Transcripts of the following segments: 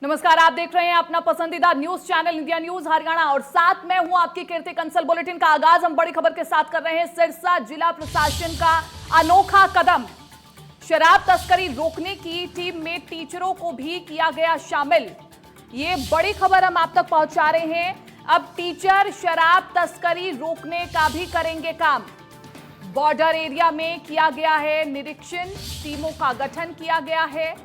नमस्कार, आप देख रहे हैं अपना पसंदीदा news channel India news Haryana और साथ में हूं आपकी कीर्ति कंसल। बुलेटिन का आगाज हम बड़ी खबर के साथ कर रहे हैं। सिरसा जिला प्रशासन का अनोखा कदम, शराब तस्करी रोकने की टीम में टीचरों को भी किया गया शामिल। ये बड़ी खबर हम आप तक पहुंचा रहे हैं। अब टीचर शराब तस्करी रोकने का भी करेंगे काम। बॉर्डर एरिया में किया गया है निरीक्षण, टीमों का गठन किया गया है।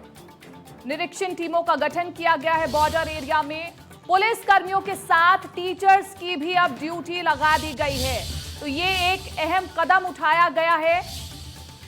निरीक्षण टीमों का गठन किया गया है बॉर्डर एरिया में। पुलिस कर्मियों के साथ टीचर्स की भी अब ड्यूटी लगा दी गई है। तो ये एक अहम कदम उठाया गया है,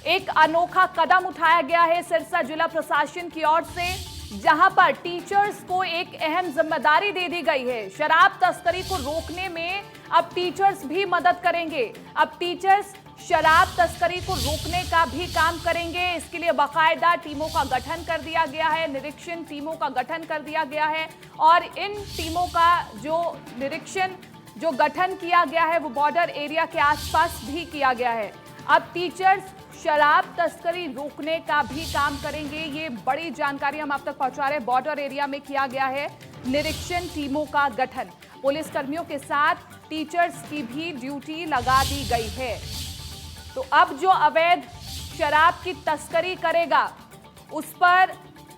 एक अनोखा कदम उठाया गया है सिरसा जिला प्रशासन की ओर से, जहां पर टीचर्स को एक अहम जिम्मेदारी दे दी गई है। शराब तस्करी को रोकने में अब टीचर्स भी मदद करेंगे। अब टीचर्स शराब तस्करी को रोकने का भी काम करेंगे। इसके लिए बाकायदा टीमों का गठन कर दिया गया है, निरीक्षण टीमों का गठन कर दिया गया है। और इन टीमों का जो निरीक्षण जो गठन किया गया है वो बॉर्डर एरिया के आसपास भी किया गया है। अब टीचर्स शराब तस्करी रोकने का भी काम करेंगे। ये बड़ी जानकारी हम आप तक पहुंचा रहे हैं। बॉर्डर एरिया में किया गया है निरीक्षण टीमों का गठन। पुलिस कर्मियों के साथ टीचर्स की भी ड्यूटी लगा दी गई है। तो अब जो अवैध शराब की तस्करी करेगा उस पर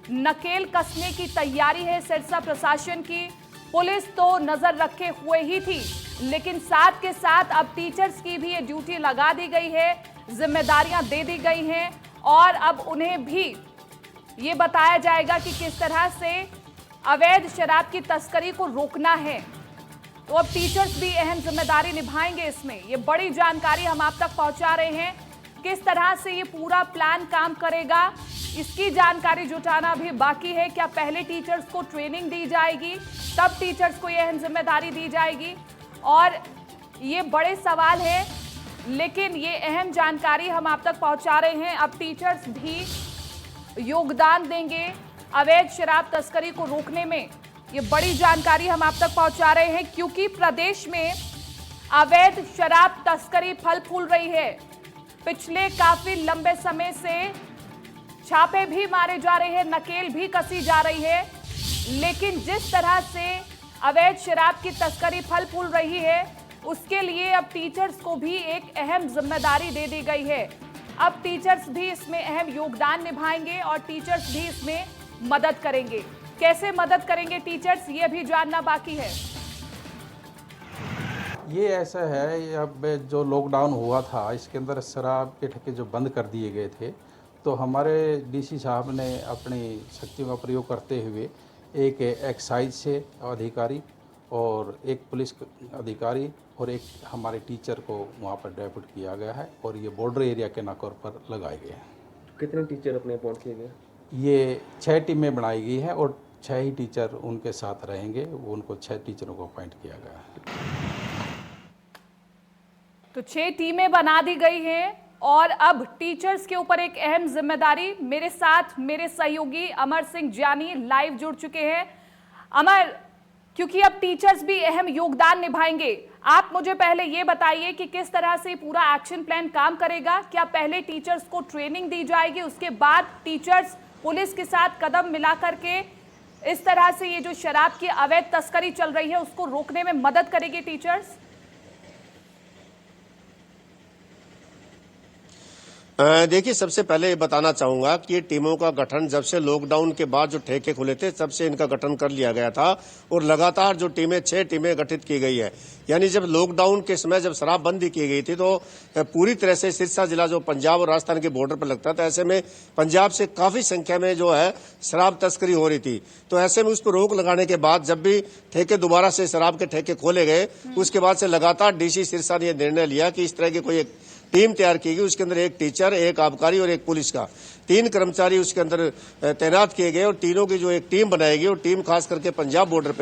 नकेल कसने की तैयारी है सिरसा प्रशासन की। पुलिस तो नजर रखे हुए ही थी, लेकिन साथ के साथ अब टीचर्स की भी ये ड्यूटी लगा दी गई है, जिम्मेदारियां दे दी गई हैं और अब उन्हें भी ये बताया जाएगा कि किस तरह से अवैध शराब की तस्करी को रोकना है। तो अब टीचर्स भी अहम जिम्मेदारी निभाएंगे इसमें। ये बड़ी जानकारी हम आप तक पहुंचा रहे हैं। किस तरह से ये पूरा प्लान काम करेगा, इसकी जानकारी जुटाना भी बाकी है। क्या पहले टीचर्स को ट्रेनिंग दी जाएगी, तब टीचर्स को ये अहम जिम्मेदारी दी जाएगी, और ये बड़े सवाल है, लेकिन ये अहम जानकारी हम आप तक पहुंचा रहे हैं। अब टीचर्स भी योगदान देंगे अवैध शराब तस्करी को रोकने में। ये बड़ी जानकारी हम आप तक पहुंचा रहे हैं क्योंकि प्रदेश में अवैध शराब तस्करी फल फूल रही है। पिछले काफी लंबे समय से छापे भी मारे जा रहे हैं, नकेल भी कसी जा रही है, लेकिन जिस तरह से अवैध शराब की तस्करी फल फूल रही है उसके लिए अब टीचर्स को भी एक अहम जिम्मेदारी दे दी गई है। अब टीचर्स भी इसमें अहम योगदान निभाएंगे और टीचर्स भी इसमें मदद करेंगे। कैसे मदद करेंगे टीचर्स, ये भी जानना बाकी है। ये ऐसा है, अब जो लॉकडाउन हुआ था इसके अंदर शराब के ठेके जो बंद कर दिए गए थे, तो हमारे डीसी साहब ने अपनी शक्तियों का प्रयोग करते हुए एक एक्साइज से अधिकारी और एक पुलिस अधिकारी और एक हमारे टीचर को वहाँ पर डेप्यूट किया गया है और ये बॉर्डर एरिया के नाकों पर लगाए गए हैं। कितने टीचर अपने अपॉइंट किए गए? ये 6 टीमें बनाई गई हैं और 6 ही टीचर उनके साथ रहेंगे। उनको 6 टीचरों को अपॉइंट किया गया है। तो 6 टीमें बना दी गई हैं और अब टीचर्स के ऊपर एक अहम जिम्मेदारी। मेरे साथ मेरे सहयोगी अमर सिंह जानी लाइव जुड़ चुके हैं। अमर, क्योंकि अब टीचर्स भी अहम योगदान निभाएंगे, आप मुझे पहले ये बताइए कि किस तरह से पूरा एक्शन प्लान काम करेगा। क्या पहले टीचर्स को ट्रेनिंग दी जाएगी, उसके बाद टीचर्स पुलिस के साथ कदम मिला करके इस तरह से ये जो शराब की अवैध तस्करी चल रही है उसको रोकने में मदद करेगी टीचर्स? देखिए, सबसे पहले ये बताना चाहूंगा कि ये टीमों का गठन जब से लॉकडाउन के बाद जो ठेके खुले थे तब से इनका गठन कर लिया गया था और लगातार जो टीमें 6 टीमें गठित की गई है। यानी जब लॉकडाउन के समय जब शराबबंदी की गई थी तो पूरी तरह से सिरसा जिला जो पंजाब और राजस्थान के बॉर्डर पर लगता था, ऐसे में पंजाब से काफी संख्या में जो है शराब तस्करी हो रही थी। तो ऐसे में उस पर रोक लगाने के बाद जब भी ठेके दोबारा से शराब के ठेके खोले गए उसके बाद से लगातार डीसी सिरसा ने यह निर्णय लिया कि इस तरह की कोई एक टीम तैयार की गई। उसके अंदर एक टीचर, एक आबकारी और एक पुलिस का 3 कर्मचारी उसके अंदर तैनात किए गए और तीनों की जो एक टीम बनाएगी और टीम खास करके पंजाब बॉर्डर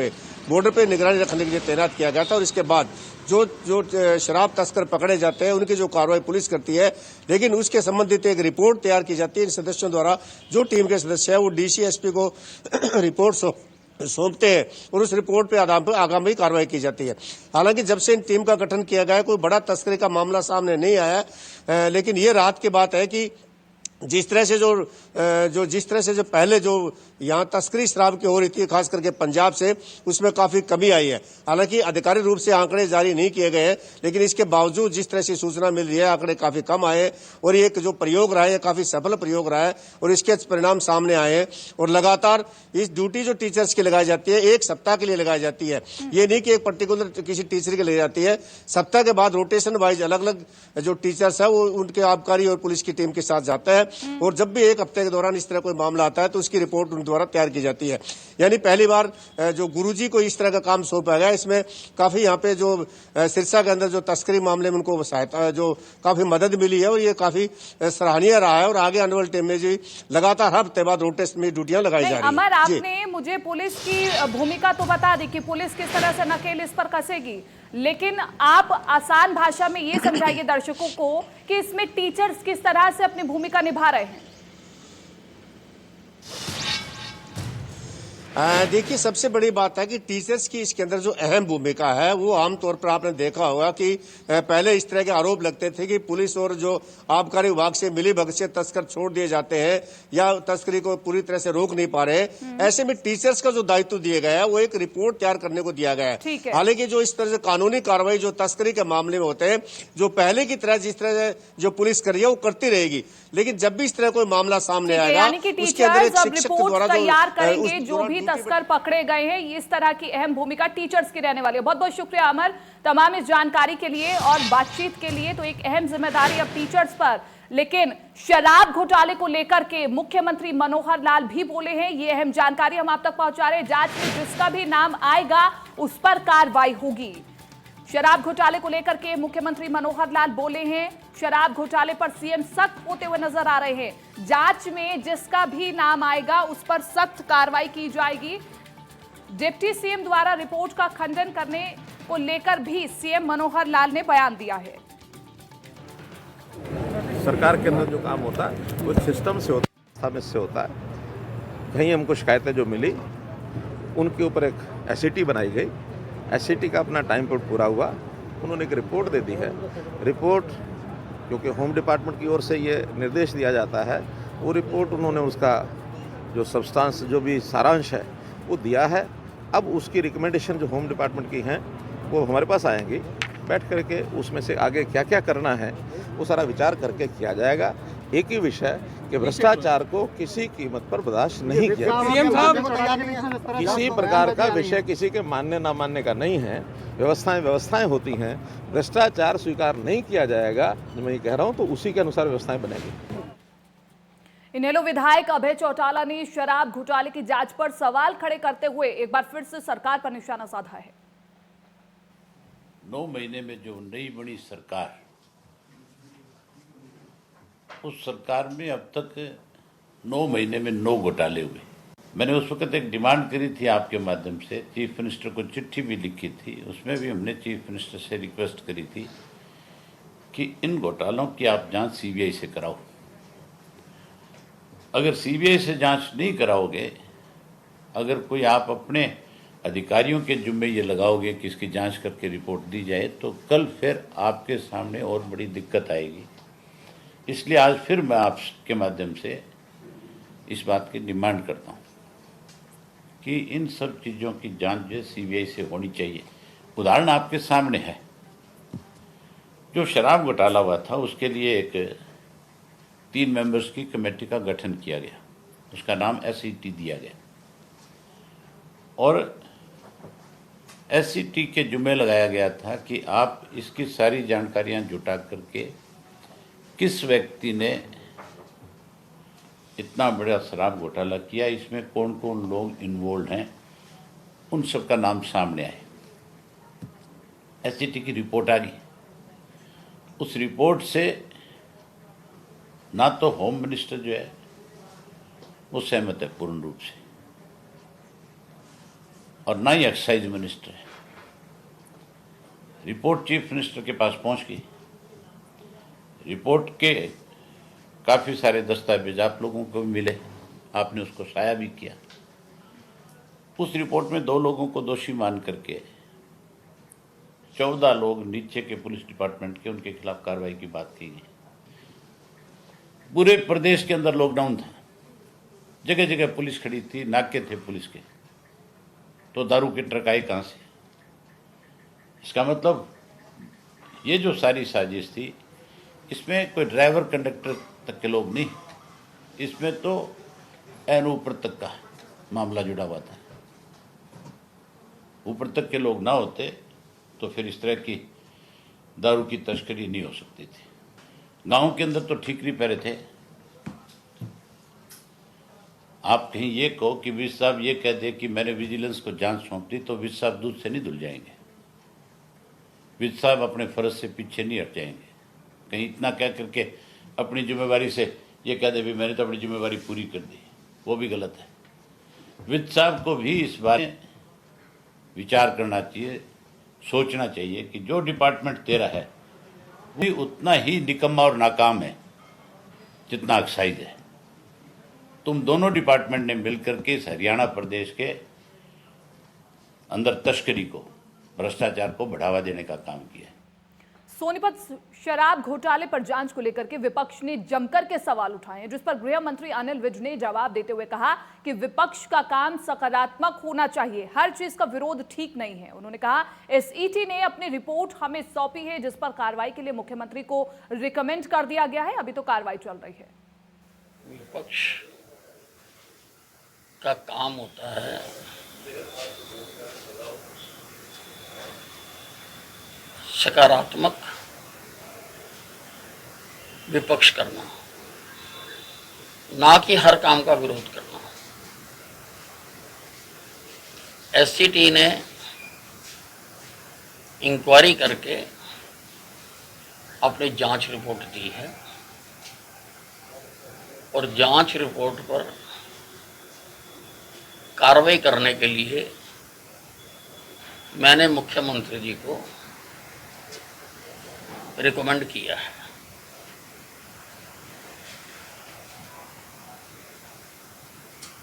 पे निगरानी रखने के लिए तैनात किया गया था। और इसके बाद जो शराब तस्कर पकड़े जाते हैं उनकी जो कार्रवाई पुलिस करती है, लेकिन उसके संबंधित एक रिपोर्ट तैयार की जाती है इन सदस्यों द्वारा। जो टीम के सदस्य है वो डीसी एसपी को रिपोर्ट सौंपते हैं और उस रिपोर्ट पे आधार पर आगामी कार्रवाई की जाती है। हालांकि जब से इन टीम का गठन किया गया है कोई बड़ा तस्करी का मामला सामने नहीं आया, लेकिन ये राहत की बात है कि जिस तरह से जिस तरह से जो पहले जो यहाँ तस्करी शराब की हो रही थी, खास करके पंजाब से, उसमें काफी कमी आई है। हालांकि आधिकारिक रूप से आंकड़े जारी नहीं किए गए हैं, लेकिन इसके बावजूद जिस तरह से सूचना मिल रही है, आंकड़े काफी कम आए और ये जो प्रयोग रहा है, ये काफी सफल प्रयोग रहा है और इसके परिणाम सामने आए हैं। और लगातार इस ड्यूटी जो टीचर्स की लगाई जाती है, 1 सप्ताह के लिए लगाई जाती है। ये नहीं कि एक पर्टिकुलर किसी टीचर के लिए जाती है, सप्ताह के बाद रोटेशन वाइज अलग अलग जो टीचर्स है वो उनके आबकारी और पुलिस की टीम के साथ जाता है। और जब भी 1 हफ्ते के दौरान इस तरह कोई मामला आता है तो उसकी रिपोर्ट उन द्वारा तैयार की जाती है। यानी पहली बार जो गुरुजी को इस तरह का काम सौंपा गया, इसमें काफी यहाँ पे जो सिरसा के अंदर जो तस्करी मामले में उनको सहायता, जो काफी मदद मिली है और ये काफी सराहनीय रहा है। और आगे आने वाले टाइम में जी लगातार हर हफ्ते बाद रोटेशन में ड्यूटियां लगाई जा रही है। अमर, आपने मुझे पुलिस की भूमिका तो बता दी कि पुलिस किस तरह से नकेल इस पर कसेगी, लेकिन आप आसान भाषा में ये समझाइए दर्शकों को कि इसमें टीचर्स किस तरह से अपनी भूमिका निभा रहे हैं। देखिए, सबसे बड़ी बात है कि टीचर्स की इसके अंदर जो अहम भूमिका है वो आमतौर पर आपने देखा होगा कि पहले इस तरह के आरोप लगते थे कि पुलिस और जो आबकारी विभाग से मिलीभगत से तस्कर छोड़ दिए जाते हैं या तस्करी को पूरी तरह से रोक नहीं पा रहे। ऐसे में टीचर्स का जो दायित्व दिया गया है वो एक रिपोर्ट तैयार करने को दिया गया है। हालांकि जो इस तरह से कानूनी कार्रवाई जो तस्करी के मामले में होते हैं, जो पहले की तरह जिस तरह से जो पुलिस कर रही है वो करती रहेगी, लेकिन जब भी इस तरह कोई मामला सामने आएगा उसके अंदर एक शिक्षक के द्वारा तैयार करेंगे जो भी तस्कर पकड़े गए हैं। इस तरह की अहम भूमिका टीचर्स की रहने वाली है। बहुत बहुत शुक्रिया अमर तमाम इस जानकारी के लिए और बातचीत के लिए। तो एक अहम जिम्मेदारी अब टीचर्स पर, लेकिन शराब घोटाले को लेकर के मुख्यमंत्री मनोहर लाल भी बोले हैं। ये अहम जानकारी हम आप तक पहुंचा रहे हैं। जांच में जिसका भी नाम आएगा उस पर कार्रवाई होगी। शराब घोटाले को लेकर के मुख्यमंत्री मनोहर लाल बोले हैं। शराब घोटाले पर सीएम सख्त होते हुए नजर आ रहे हैं। जांच में जिसका भी नाम आएगा उस पर सख्त कार्रवाई की जाएगी। डिप्टी सीएम द्वारा रिपोर्ट का खंडन करने को लेकर भी सीएम मनोहर लाल ने बयान दिया है। सरकार के अंदर जो काम होता है वो सिस्टम से होता है, से होता है। कहीं हमको शिकायतें जो मिली उनके ऊपर एक एसआईटी बनाई गई। एसआईटी का अपना टाइम पीरियड पूरा हुआ, उन्होंने एक रिपोर्ट दे दी है। रिपोर्ट क्योंकि होम डिपार्टमेंट की ओर से ये निर्देश दिया जाता है, वो रिपोर्ट उन्होंने उसका जो सब्सटेंस जो भी सारांश है वो दिया है। अब उसकी रिकमेंडेशन जो होम डिपार्टमेंट की हैं वो हमारे पास आएंगी, बैठ करके उसमें से आगे क्या क्या करना है वो सारा विचार करके किया जाएगा। एक ही विषय कि भ्रष्टाचार को किसी कीमत पर बर्दाश्त नहीं किया जाएगा। किसी प्रकार का विषय किसी के मानने ना मानने का नहीं है। व्यवस्थाएं होती हैं, भ्रष्टाचार स्वीकार नहीं किया जाएगा। मैं ये कह रहा हूँ तो उसी के अनुसार व्यवस्थाएं बनेगी। इनेलो विधायक अभय चौटाला ने शराब घोटाले की जांच पर सवाल खड़े करते हुए एक बार फिर से सरकार पर निशाना साधा है। 9 महीने में जो नई बनी सरकार, उस सरकार में अब तक 9 महीने में 9 घोटाले हुए। मैंने उस वक्त एक डिमांड करी थी आपके माध्यम से, चीफ मिनिस्टर को चिट्ठी भी लिखी थी। उसमें भी हमने चीफ मिनिस्टर से रिक्वेस्ट करी थी कि इन घोटालों की आप जांच सीबीआई से कराओ। अगर सीबीआई से जांच नहीं कराओगे, अगर कोई आप अपने अधिकारियों के जुम्मे ये लगाओगे कि इसकी जांच करके रिपोर्ट दी जाए, तो कल फिर आपके सामने और बड़ी दिक्कत आएगी। इसलिए आज फिर मैं आपके माध्यम से इस बात की डिमांड करता हूं कि इन सब चीज़ों की जांच जो सीबीआई से होनी चाहिए। उदाहरण आपके सामने है, जो शराब घोटाला हुआ था उसके लिए एक 3 मेंबर्स की कमेटी का गठन किया गया, उसका नाम एसईटी दिया गया और एसईटी के जुम्मे लगाया गया था कि आप इसकी सारी जानकारियां जुटा करके किस व्यक्ति ने इतना बड़ा शराब घोटाला किया, इसमें कौन कौन लोग इन्वॉल्व हैं, उन सब का नाम सामने आए। एसईटी की रिपोर्ट आ गई। उस रिपोर्ट से ना तो होम मिनिस्टर जो है वो सहमत है पूर्ण रूप से, और ना ही एक्साइज मिनिस्टर है। रिपोर्ट चीफ मिनिस्टर के पास पहुंच गई। रिपोर्ट के काफ़ी सारे दस्तावेज आप लोगों को भी मिले, आपने उसको शाया भी किया। उस रिपोर्ट में 2 लोगों को दोषी मान करके 14 लोग नीचे के पुलिस डिपार्टमेंट के, उनके खिलाफ कार्रवाई की बात की गई। पूरे प्रदेश के अंदर लॉकडाउन था, जगह जगह पुलिस खड़ी थी, नाके थे पुलिस के, तो दारू के ट्रक आए कहाँ से? इसका मतलब ये जो सारी साजिश थी, इसमें कोई ड्राइवर कंडक्टर तक के लोग नहीं, इसमें तो एन ऊपर तक का मामला जुड़ा हुआ था। ऊपर तक के लोग ना होते तो फिर इस तरह की दारू की तस्करी नहीं हो सकती थी। गांव के अंदर तो ठीकरी पहरे थे। आप कहीं ये कहो कि विज साहब ये कह दे कि मैंने विजिलेंस को जांच सौंप दी, तो विज साहब दूध से नहीं धुल जाएंगे। विज साहब अपने फर्ज से पीछे नहीं हट जाएंगे। कहीं इतना कह करके अपनी जिम्मेवारी से ये कह दे भी मैंने तो अपनी जिम्मेवारी पूरी कर दी, वो भी गलत है। विज साहब को भी इस बारे में विचार करना चाहिए, सोचना चाहिए कि जो डिपार्टमेंट तेरा है वो उतना ही निकम्मा और नाकाम है जितना एक्साइज है। तुम दोनों डिपार्टमेंट ने मिलकर के इस हरियाणा प्रदेश के अंदर तस्करी को, भ्रष्टाचार को बढ़ावा देने का काम किया है। सोनीपत शराब घोटाले पर जांच को लेकर के विपक्ष ने जमकर के सवाल उठाए हैं, जिस पर गृह मंत्री अनिल विज ने जवाब देते हुए कहा कि विपक्ष का काम सकारात्मक होना चाहिए, हर चीज का विरोध ठीक नहीं है। उन्होंने कहा एसईटी ने अपनी रिपोर्ट हमें सौंपी है, जिस पर कार्रवाई के लिए मुख्यमंत्री को रिकमेंड कर दिया गया है। अभी तो कार्रवाई चल रही है। विपक्ष का काम होता है सकारात्मक विपक्ष करना, ना कि हर काम का विरोध करना। एससीटी ने इंक्वायरी करके अपनी जांच रिपोर्ट दी है और जांच रिपोर्ट पर कार्रवाई करने के लिए मैंने मुख्यमंत्री जी को रिकमेंड किया है।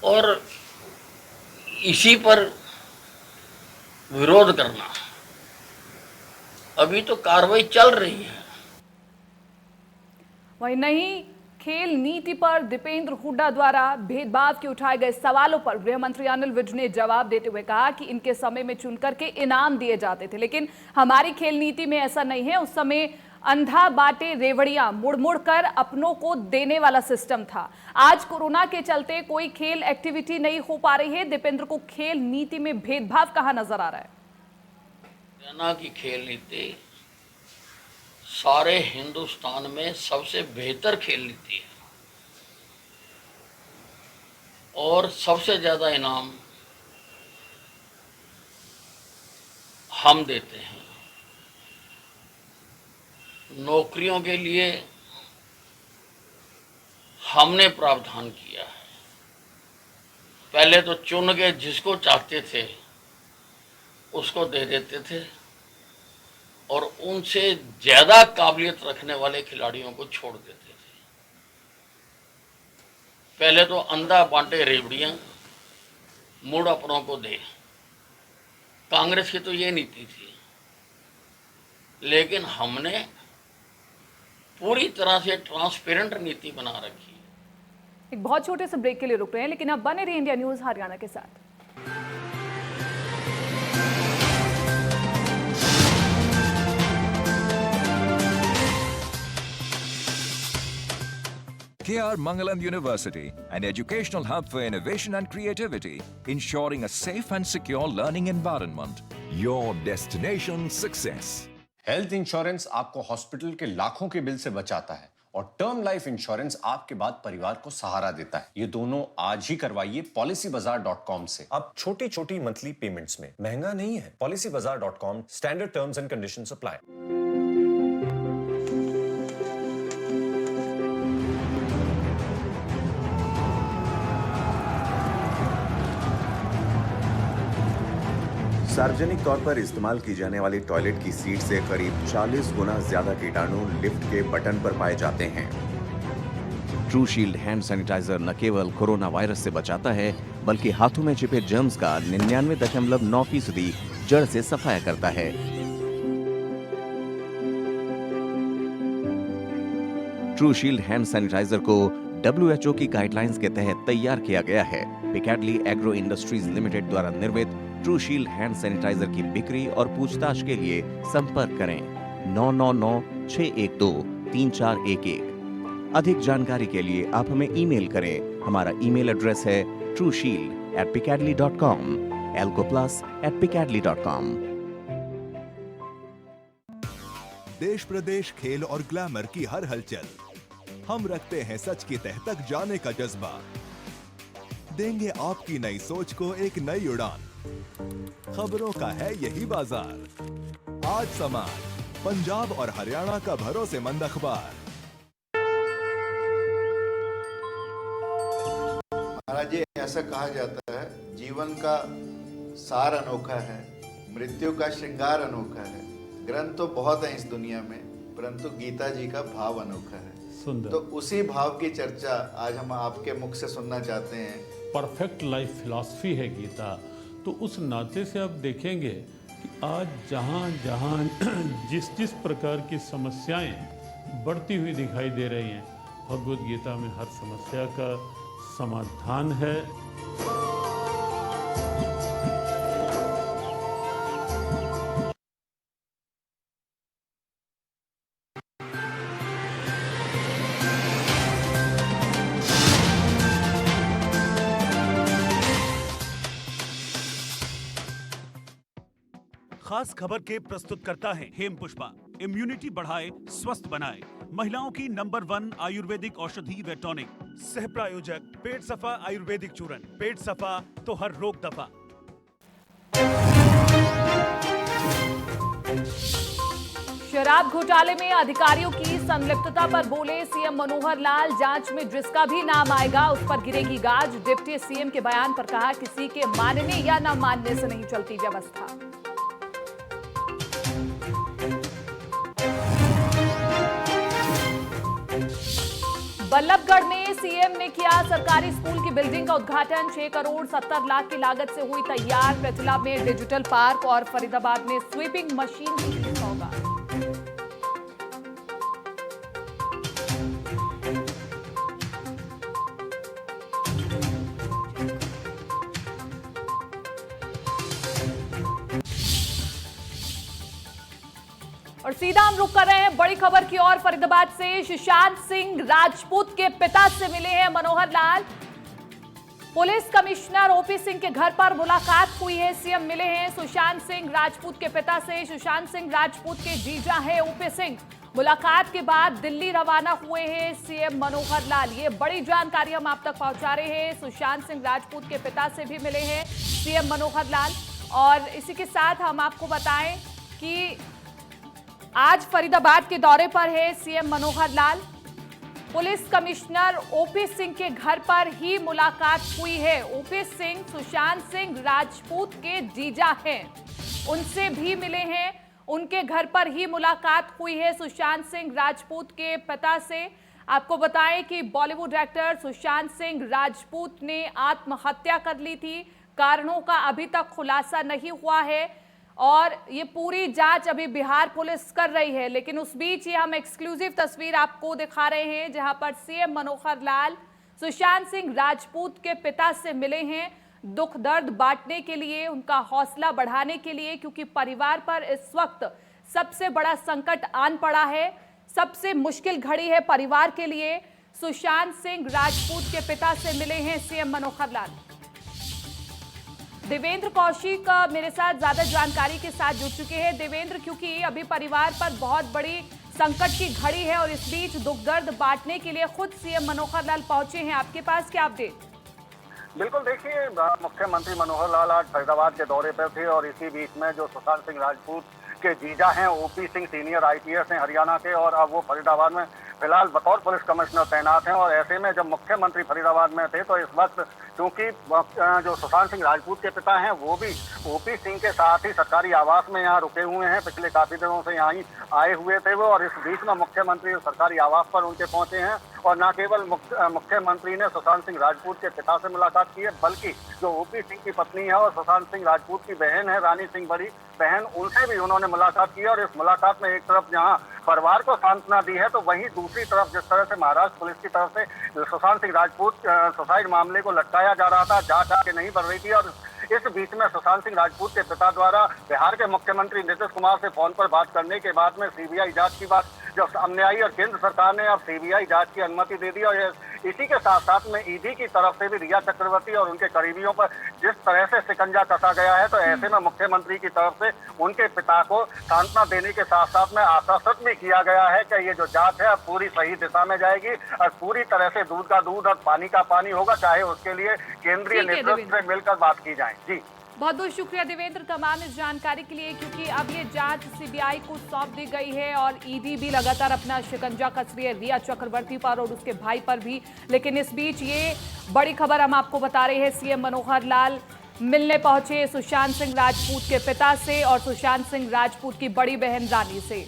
और इसी पर विरोध करना, अभी तो कार्रवाई चल रही है। वहीं नहीं खेल नीति पर दीपेंद्र हुड्डा द्वारा भेदभाव के उठाए गए सवालों पर गृह मंत्री अनिल विज ने जवाब देते हुए कहा कि इनके समय में चुनकर के इनाम दिए जाते थे, लेकिन हमारी खेल नीति में ऐसा नहीं है। उस समय अंधा बाटे रेवड़ियां मुड़ मुड़ कर अपनों को देने वाला सिस्टम था। आज कोरोना के चलते कोई खेल एक्टिविटी नहीं हो पा रही है। दीपेंद्र को खेल नीति में भेदभाव कहाँ नजर आ रहा है? हरियाणा की खेल नीति सारे हिंदुस्तान में सबसे बेहतर खेल नीति है और सबसे ज्यादा इनाम हम देते हैं। नौकरियों के लिए हमने प्रावधान किया है। पहले तो चुन के जिसको चाहते थे उसको दे देते थे और उनसे ज्यादा काबिलियत रखने वाले खिलाड़ियों को छोड़ देते थे। पहले तो अंधा बांटे रेवड़ियां मुड़ अपनों को दे, कांग्रेस की तो ये नीति थी। लेकिन हमने पूरी तरह से ट्रांसपेरेंट नीति बना रखी है। एक बहुत छोटे से ब्रेक के लिए रुक रहे हैं, लेकिन अब बने रहिए इंडिया न्यूज हरियाणा के साथ। KR Mangalam University, an educational hub for innovation and creativity, ensuring a safe and secure learning environment. Your destination success. Health insurance आपको हॉस्पिटल के लाखों के बिल से बचाता है और टर्म लाइफ इंश्योरेंस आपके बाद परिवार को सहारा देता है। ये दोनों आज ही करवाइए policybazaar.com से। अब छोटी छोटी मंथली पेमेंट्स में महंगा नहीं है। policybazaar.com, standard terms and conditions apply. सार्वजनिक तौर पर इस्तेमाल की जाने वाली टॉयलेट की सीट से करीब 40 गुना ज्यादा कीटाणु लिफ्ट के बटन पर पाए जाते हैं। ट्रू शील्ड हैंड सैनिटाइजर न केवल कोरोना वायरस से बचाता है, बल्कि हाथों में छिपे जर्म्स का 99.9% जड़ से सफाया करता है। ट्रू शील्ड हैंड सैनिटाइजर को WHO की गाइडलाइंस के तहत तैयार किया गया है। पिकैडली एग्रो इंडस्ट्रीज लिमिटेड द्वारा निर्मित ट्रू शील्ड हैंड सैनिटाइजर की बिक्री और पूछताछ के लिए संपर्क करें 9996123411। अधिक जानकारी के लिए आप हमें ईमेल करें। हमारा ईमेल एड्रेस है trueshield@picadly.com, alcoplus@picadly.com। देश प्रदेश, खेल और ग्लैमर की हर हलचल, हम रखते हैं सच की तह तक जाने का जज्बा। देंगे आपकी नई सोच को एक नई उड़ान। खबरों का है यही बाजार। आज समाज, पंजाब और हरियाणा का भरोसेमंद अखबार। महाराज जी, ऐसा कहा जाता है, जीवन का सार अनोखा है, मृत्यु का श्रृंगार अनोखा है। ग्रंथ तो बहुत है इस दुनिया में, परंतु गीता जी का भाव अनोखा है। सुंदर। तो उसी भाव की चर्चा आज हम आपके मुख से सुनना चाहते हैं। परफेक्ट लाइफ फिलॉसफी है गीता। तो उस नाते से आप देखेंगे कि आज जहाँ जहाँ जिस प्रकार की समस्याएं बढ़ती हुई दिखाई दे रही हैं, भगवद गीता में हर समस्या का समाधान है। खास खबर के प्रस्तुतकर्ता हैं हेम पुष्पा। इम्यूनिटी बढ़ाए, स्वस्थ बनाए, महिलाओं की नंबर 1 आयुर्वेदिक औषधि व टॉनिक। सह प्रायोजक पेट सफा आयुर्वेदिक चूर्ण। पेट सफा तो हर रोग दफा। शराब घोटाले में अधिकारियों की संलिप्तता पर बोले सीएम मनोहर लाल, जांच में जिसका भी नाम आएगा उस पर गिरेगी गाज। डिप्टी सीएम के बयान पर कहा, किसी के मानने या न मानने से नहीं चलती व्यवस्था। बल्लभगढ़ में सीएम ने किया सरकारी स्कूल की बिल्डिंग का उद्घाटन। 6 करोड़ 70 लाख की लागत से हुई तैयार। पेटला में डिजिटल पार्क और फरीदाबाद में स्वीपिंग मशीन की सौगात। और सीधा हम रुक कर रहे हैं बड़ी खबर की ओर। फरीदाबाद से सुशांत सिंह राजपूत के पिता से मिले हैं Manohar Lal. Police commissioner OP Singh के घर पर मुलाकात हुई है। सीएम मिले हैं सुशांत सिंह राजपूत के पिता से। सुशांत सिंह राजपूत के जीजा है ओपी सिंह। मुलाकात के बाद दिल्ली रवाना हुए हैं सीएम मनोहर लाल। ये बड़ी जानकारी हम आप तक पहुंचा रहे हैं। सुशांत सिंह राजपूत के पिता से भी मिले हैं सीएम मनोहर लाल। और इसी के साथ हम आपको बताएं कि आज फरीदाबाद के दौरे पर है CM Manohar Lal. Police commissioner OP Singh के घर पर ही मुलाकात हुई है। ओपी सिंह सुशांत सिंह राजपूत के जीजा हैं, उनसे भी मिले हैं। उनके घर पर ही मुलाकात हुई है सुशांत सिंह राजपूत के पिता से। आपको बताएं कि बॉलीवुड एक्टर सुशांत सिंह राजपूत ने आत्महत्या कर ली थी। कारणों का अभी तक खुलासा नहीं हुआ है और ये पूरी जांच अभी बिहार पुलिस कर रही है। लेकिन उस बीच ये हम एक्सक्लूसिव तस्वीर आपको दिखा रहे हैं जहां पर सीएम मनोहर लाल सुशांत सिंह राजपूत के पिता से मिले हैं, दुख दर्द बांटने के लिए, उनका हौसला बढ़ाने के लिए, क्योंकि परिवार पर इस वक्त सबसे बड़ा संकट आन पड़ा है। सबसे मुश्किल घड़ी है परिवार के लिए। सुशांत सिंह राजपूत के पिता से मिले हैं सीएम मनोहर लाल। देवेंद्र कौशिक मेरे साथ ज्यादा जानकारी के साथ जुड़ चुके हैं। देवेंद्र, क्योंकि अभी परिवार पर बहुत बड़ी संकट की घड़ी है और इस बीच दुख दर्द बांटने के लिए खुद सीएम मनोहर लाल पहुंचे हैं, आपके पास क्या अपडेट? बिल्कुल, देखिए, मुख्यमंत्री मनोहर लाल आज फरीदाबाद के दौरे पर थे और इसी बीच में जो सुशांत सिंह राजपूत के जीजा हैं ओपी सिंह सीनियर IPS हैं हरियाणा के, और अब वो फरीदाबाद में फिलहाल बतौर पुलिस कमिश्नर तैनात हैं। और ऐसे में जब मुख्यमंत्री फरीदाबाद में थे तो इस वक्त क्योंकि जो सुशांत सिंह राजपूत के पिता हैं वो भी ओपी सिंह के साथ ही सरकारी आवास में यहाँ रुके हुए हैं। पिछले काफी दिनों से यहाँ ही आए हुए थे वो, और इस बीच में मुख्यमंत्री सरकारी आवास पर उनके पहुंचे हैं। और न केवल मुख्यमंत्री ने सुशांत सिंह राजपूत के पिता से मुलाकात की है, बल्कि जो ओपी सिंह की पत्नी है और सुशांत सिंह राजपूत की बहन है रानी सिंह बड़ी बहन, उनसे भी उन्होंने मुलाकात की। और इस मुलाकात में एक तरफ जहां परिवार को सांत्वना दी है, तो वहीं दूसरी तरफ जिस तरह से महाराष्ट्र पुलिस की तरफ से सुशांत सिंह राजपूत सुसाइड मामले को लटकाया जा रहा था, जांच आगे नहीं बढ़ रही थी, और इस बीच में सुशांत सिंह राजपूत के पिता द्वारा बिहार के मुख्यमंत्री नीतीश कुमार से फोन पर बात करने के बाद में सीबीआई जांच की बात जब सामने आई और केंद्र सरकार ने अब सीबीआई जांच की अनुमति दे दी। और इसी के साथ साथ में ईडी की तरफ से भी रिया चक्रवर्ती और उनके करीबियों पर जिस तरह से शिकंजा कसा गया है, तो ऐसे में मुख्यमंत्री की तरफ से उनके पिता को सांत्वना देने के साथ साथ में आश्वासित भी किया गया है कि ये जो जांच है अब पूरी सही दिशा में जाएगी और पूरी तरह से दूध का दूध और पानी का पानी होगा, चाहे उसके लिए केंद्रीय नेतृत्व से मिलकर बात की जाए। जी बहुत बहुत शुक्रिया देवेंद्र तमाम इस जानकारी के लिए, क्योंकि अब ये जांच सीबीआई को सौंप दी गई है और ईडी भी लगातार अपना शिकंजा कस रही है रिया चक्रवर्ती पर और उसके भाई पर भी। लेकिन इस बीच ये बड़ी खबर हम आपको बता रहे हैं, सीएम मनोहर लाल मिलने पहुंचे सुशांत सिंह राजपूत के पिता से और सुशांत सिंह राजपूत की बड़ी बहन रानी से।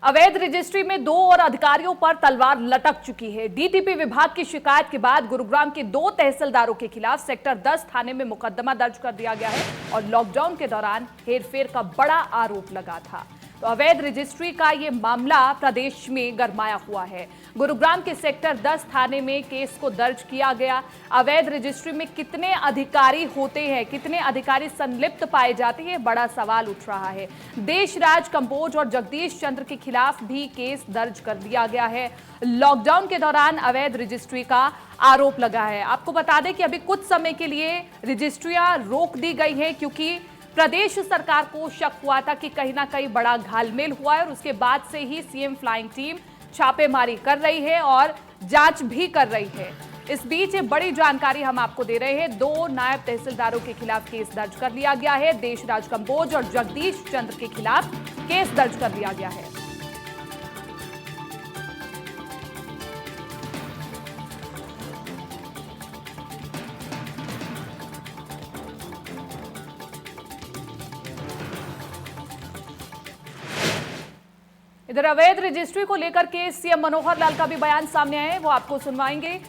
अवैध रजिस्ट्री में 2 और अधिकारियों पर तलवार लटक चुकी है। डीटीपी विभाग की शिकायत के बाद गुरुग्राम के 2 तहसीलदारों के खिलाफ सेक्टर 10 थाने में मुकदमा दर्ज कर दिया गया है और लॉकडाउन के दौरान हेरफेर का बड़ा आरोप लगा था। तो अवैध रजिस्ट्री का ये मामला प्रदेश में गरमाया हुआ है। गुरुग्राम के सेक्टर 10 थाने में केस को दर्ज किया गया। अवैध रजिस्ट्री में कितने अधिकारी होते हैं, कितने अधिकारी संलिप्त पाए जाते हैं, बड़ा सवाल उठ रहा है। देशराज कंबोज और जगदीश चंद्र के खिलाफ भी केस दर्ज कर दिया गया है। लॉकडाउन के दौरान अवैध रजिस्ट्री का आरोप लगा है। आपको बता दें कि अभी कुछ समय के लिए रजिस्ट्रियां रोक दी गई है, क्योंकि प्रदेश सरकार को शक हुआ था कि कहीं ना कहीं बड़ा घालमेल हुआ है और उसके बाद से ही सीएम फ्लाइंग टीम छापेमारी कर रही है और जांच भी कर रही है। इस बीच ये बड़ी जानकारी हम आपको दे रहे हैं। 2 नायब तहसीलदारों के खिलाफ केस दर्ज कर लिया गया है। देशराज कंबोज और जगदीश चंद्र के खिलाफ केस दर्ज कर लिया गया है। इधर अवैध रजिस्ट्री को लेकर के सीएम मनोहर लाल का भी बयान सामने आया है, वो आपको सुनवाएंगे।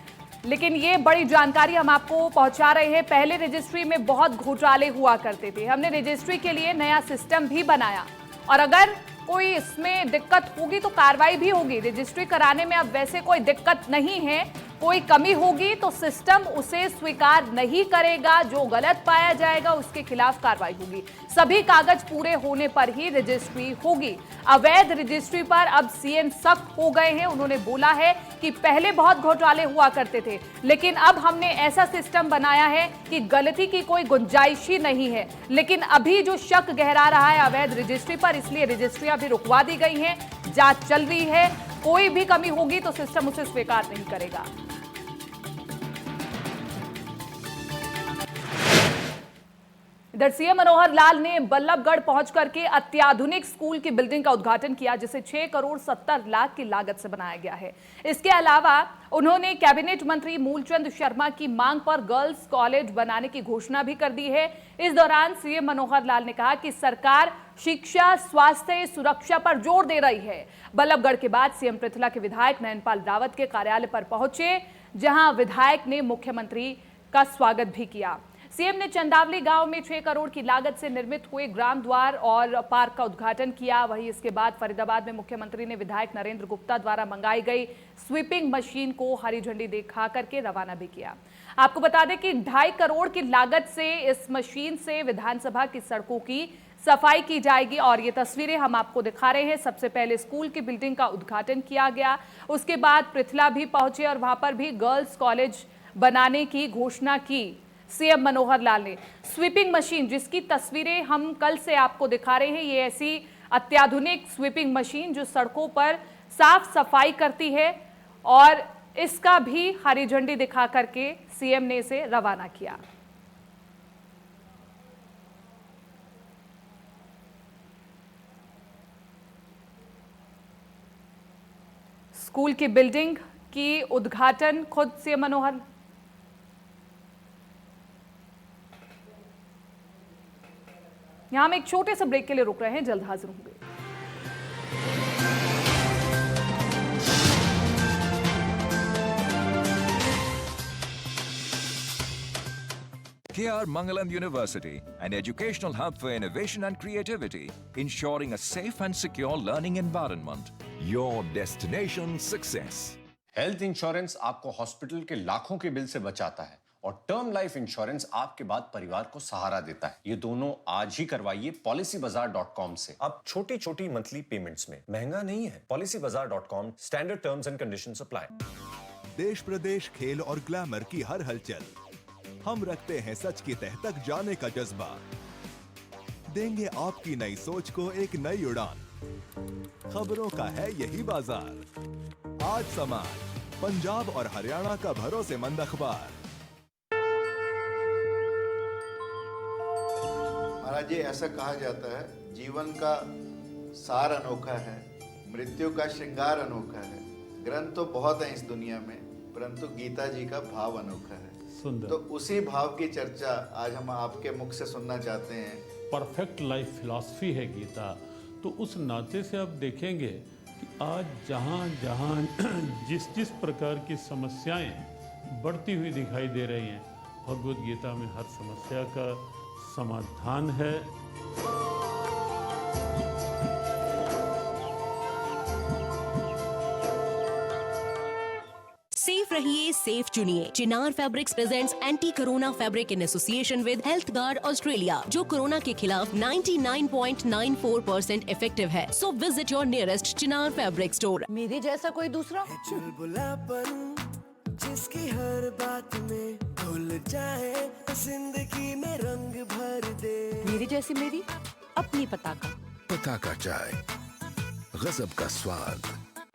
लेकिन ये बड़ी जानकारी हम आपको पहुंचा रहे हैं। पहले रजिस्ट्री में बहुत घोटाले हुआ करते थे। हमने रजिस्ट्री के लिए नया सिस्टम भी बनाया और अगर कोई इसमें दिक्कत होगी तो कार्रवाई भी होगी। रजिस्ट्री कराने में अब वैसे कोई दिक्कत नहीं है। कोई कमी होगी तो सिस्टम उसे स्वीकार नहीं करेगा। जो गलत पाया जाएगा उसके खिलाफ कार्रवाई होगी। सभी कागज पूरे होने पर ही रजिस्ट्री होगी। अवैध रजिस्ट्री पर अब सीएम सख्त हो गए हैं। उन्होंने बोला है कि पहले बहुत घोटाले हुआ करते थे, लेकिन अब हमने ऐसा सिस्टम बनाया है कि गलती की कोई गुंजाइश ही नहीं है। लेकिन अभी जो शक गहरा रहा है अवैध रजिस्ट्री पर, इसलिए रजिस्ट्रियां भी रुकवा दी गई हैं। जांच चल रही है। कोई भी कमी होगी तो सिस्टम उसे स्वीकार नहीं करेगा। इधर सीएम मनोहर लाल ने बल्लभगढ़ पहुंच करके अत्याधुनिक स्कूल की बिल्डिंग का उद्घाटन किया, जिसे 6 करोड़ 70 लाख की लागत से बनाया गया है। इसके अलावा उन्होंने कैबिनेट मंत्री मूलचंद शर्मा की मांग पर गर्ल्स कॉलेज बनाने की घोषणा भी कर दी है। इस दौरान सीएम मनोहर लाल ने कहा कि सरकार शिक्षा, स्वास्थ्य, सुरक्षा पर जोर दे रही है। बल्लभगढ़ के बाद सीएम पृथला के विधायक नयनपाल रावत के कार्यालय पर पहुंचे, जहां विधायक ने मुख्यमंत्री का स्वागत भी किया। सीएम ने चंदावली गांव में 6 करोड़ की लागत से निर्मित हुए ग्राम द्वार और पार्क का उद्घाटन किया। वहीं इसके बाद फरीदाबाद में मुख्यमंत्री ने विधायक नरेंद्र गुप्ता द्वारा मंगाई गई स्वीपिंग मशीन को हरी झंडी दिखा करके रवाना भी किया। आपको बता दें कि 2.5 करोड़ की लागत से इस मशीन से विधानसभा की सड़कों की सफाई की जाएगी और ये तस्वीरें हम आपको दिखा रहे हैं। सबसे पहले स्कूल की बिल्डिंग का उद्घाटन किया गया, उसके बाद पृथला भी पहुंचे और वहां पर भी गर्ल्स कॉलेज बनाने की घोषणा की सीएम मनोहर लाल ने। स्वीपिंग मशीन जिसकी तस्वीरें हम कल से आपको दिखा रहे हैं, ये ऐसी अत्याधुनिक स्वीपिंग मशीन जो सड़कों पर साफ सफाई करती है और इसका भी हरी झंडी दिखा करके सीएम ने इसे रवाना किया। स्कूल की बिल्डिंग की उद्घाटन खुद सीएम मनोहर। यहां हम एक छोटे से ब्रेक के लिए रुक रहे हैं, जल्द हाजिर होंगे। KR Mangalam University, an educational hub for innovation and creativity, ensuring a safe and secure learning environment. Your destination success. Health insurance आपको हॉस्पिटल के लाखों के बिल से बचाता है और टर्म लाइफ इंश्योरेंस आपके बाद परिवार को सहारा देता है। ये दोनों आज ही करवाइए PolicyBazaar.com से। अब छोटी छोटी मंथली पेमेंट्स में महंगा नहीं है। PolicyBazaar.com, standard terms and conditions apply. देश प्रदेश, खेल और ग्लैमर की हर हलचल, हम रखते हैं सच की तह तक जाने का जज्बा। देंगे आपकी नई सोच को एक नई उड़ान। खबरों का है यही बाजार। आज समाज, पंजाब और हरियाणा का भरोसेमंद अखबार। महाराज जी, ऐसा कहा जाता है, जीवन का सार अनोखा है, मृत्यु का श्रृंगार अनोखा है। ग्रंथ तो बहुत है इस दुनिया में, परंतु गीता जी का भाव अनोखा है। सुंदर। तो उसी भाव की चर्चा आज हम आपके मुख से सुनना चाहते हैं। परफेक्ट लाइफ फिलॉसफी है गीता। तो उस नाते से आप देखेंगे कि आज जहाँ जहाँ जिस जिस प्रकार की समस्याएं बढ़ती हुई दिखाई दे रही हैं, भगवद गीता में हर समस्या का समाधान है। सेफ रहिए, सेफ चुनिए। Chinar fabrics presents anti corona fabric in association with health guard Australia, जो कोरोना के खिलाफ 99.94% इफेक्टिव है। So visit your nearest Chinar fabric store. मेरे जैसा कोई दूसरा चुलबुलापन जिसकी हर बात में घुल जाए, जिंदगी में रंग भर दे। मेरी जैसी मेरी अपनी पताका चाय, गजब का स्वाद।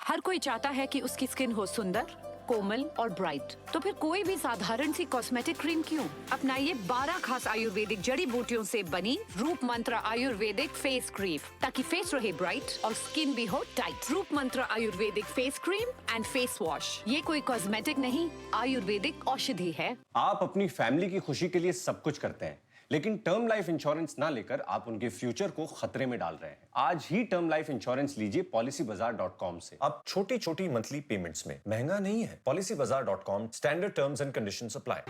हर कोई चाहता है कि उसकी स्किन हो सुंदर, कोमल और ब्राइट। तो फिर कोई भी साधारण सी कॉस्मेटिक क्रीम क्यों? अपनाइए 12 खास आयुर्वेदिक जड़ी बूटियों से बनी रूप मंत्र आयुर्वेदिक फेस क्रीम, ताकि फेस रहे ब्राइट और स्किन भी हो टाइट। रूप मंत्र Ayurvedic face cream and face wash, ये कोई कॉस्मेटिक नहीं, आयुर्वेदिक औषधि है। आप अपनी फैमिली की खुशी के लिए सब कुछ करते हैं, लेकिन टर्म लाइफ इंश्योरेंस ना लेकर आप उनके फ्यूचर को खतरे में डाल रहे हैं। आज ही टर्म लाइफ इंश्योरेंस लीजिए PolicyBazaar.com से। अब छोटी छोटी मंथली पेमेंट्स में महंगा नहीं है। PolicyBazaar.com, standard terms and conditions apply.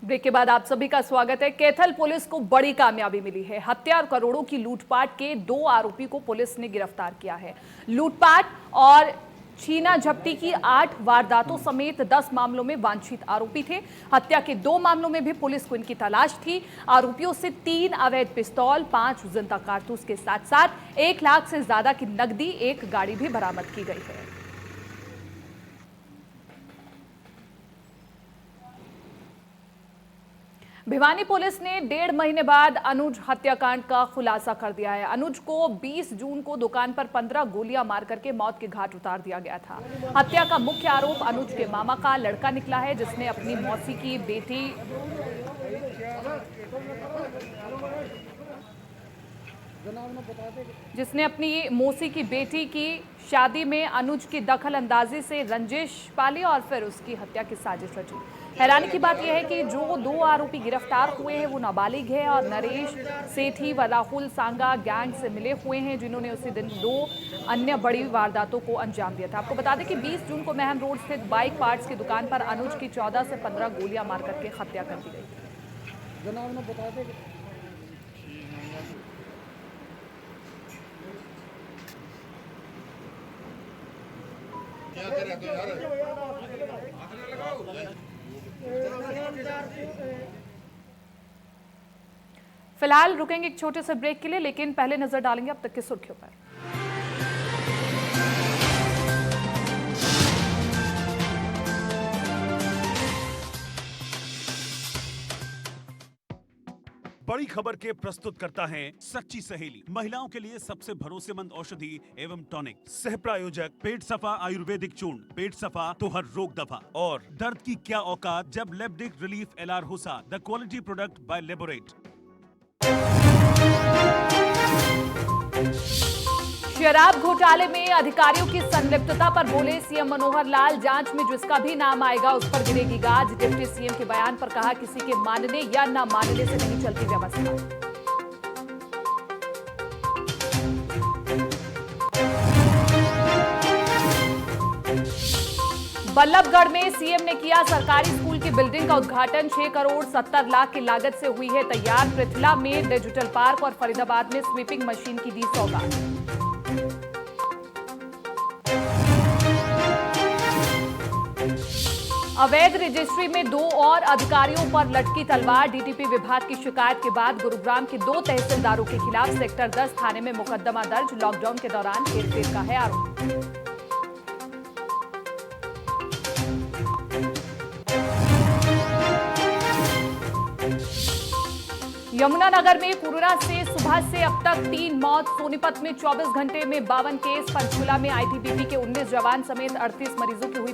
Break के बाद आप सभी का स्वागत है। कैथल पुलिस को बड़ी कामयाबी मिली है। हत्या और करोड़ों की लूटपाट के 2 आरोपी को पुलिस ने गिरफ्तार किया है। लूटपाट और छीना झपटी की 8 वारदातों समेत 10 मामलों में वांछित आरोपी थे। हत्या के 2 मामलों में भी पुलिस को इनकी तलाश थी। आरोपियों से 3 अवैध पिस्तौल, 5 जिंदा कारतूस के साथ साथ 1 लाख से ज्यादा की नकदी, 1 गाड़ी भी बरामद की गई है। भिवानी पुलिस ने 1.5 महीने बाद अनुज हत्याकांड का खुलासा कर दिया है। अनुज को 20 जून को दुकान पर 15 गोलियां मार करके मौत के घाट उतार दिया गया था। हत्या का मुख्य आरोप अनुज के मामा का लड़का निकला है, जिसने अपनी मौसी की बेटी की शादी में अनुज की दखल अंदाजी से रंजिश पाली और फिर उसकी हत्या की साजिश रची। हैरानी की बात यह है कि जो 2 आरोपी गिरफ्तार हुए हैं वो नाबालिग है और नरेश सेठी व राहुल सांगा गैंग से मिले हुए हैं, जिन्होंने उसी दिन 2 अन्य बड़ी वारदातों को अंजाम दिया था। आपको बता दें कि 20 जून को महम रोड स्थित बाइक पार्ट्स की दुकान पर अनुज की 14 से 15 गोलियां मार करके हत्या कर दी गई थी। फिलहाल रुकेंगे एक छोटे से ब्रेक के लिए, लेकिन पहले नजर डालेंगे अब तक की सुर्खियों पर। बड़ी खबर के प्रस्तुत करता है सच्ची सहेली, महिलाओं के लिए सबसे भरोसेमंद औषधि एवं टॉनिक। सह प्रायोजक पेट सफा आयुर्वेदिक चूर्ण, पेट सफा तो हर रोग दफा। और दर्द की क्या औकात जब लेब्डिक रिलीफ एलआर हुसा, the quality product by Laborate. शराब घोटाले में अधिकारियों की संलिप्तता पर बोले सीएम मनोहर लाल, जांच में जिसका भी नाम आएगा उस पर गिरेगी गाज। डिप्टी सीएम के बयान पर कहा, किसी के मानने या न मानने से नहीं चलती व्यवस्था। बल्लभगढ़ में सीएम ने किया सरकारी स्कूल की बिल्डिंग का उद्घाटन। 6 करोड़ 70 लाख की लागत से हुई है तैयार। पृथला में डिजिटल पार्क और फरीदाबाद में स्वीपिंग मशीन की दी सौगात। अवैध रजिस्ट्री में 2 और अधिकारियों पर लटकी तलवार। डीटीपी विभाग की शिकायत के बाद गुरुग्राम के 2 तहसीलदारों के खिलाफ सेक्टर 10 थाने में मुकदमा दर्ज। लॉकडाउन के दौरान हेरफेर का है आरोप। यमुनानगर में कोरोना से सुबह से अब तक 3 मौत। सोनीपत में 24 घंटे में 52 केस। पंचकुला में आईटीबीपी के 19 जवान समेत 38 मरीजों की हुई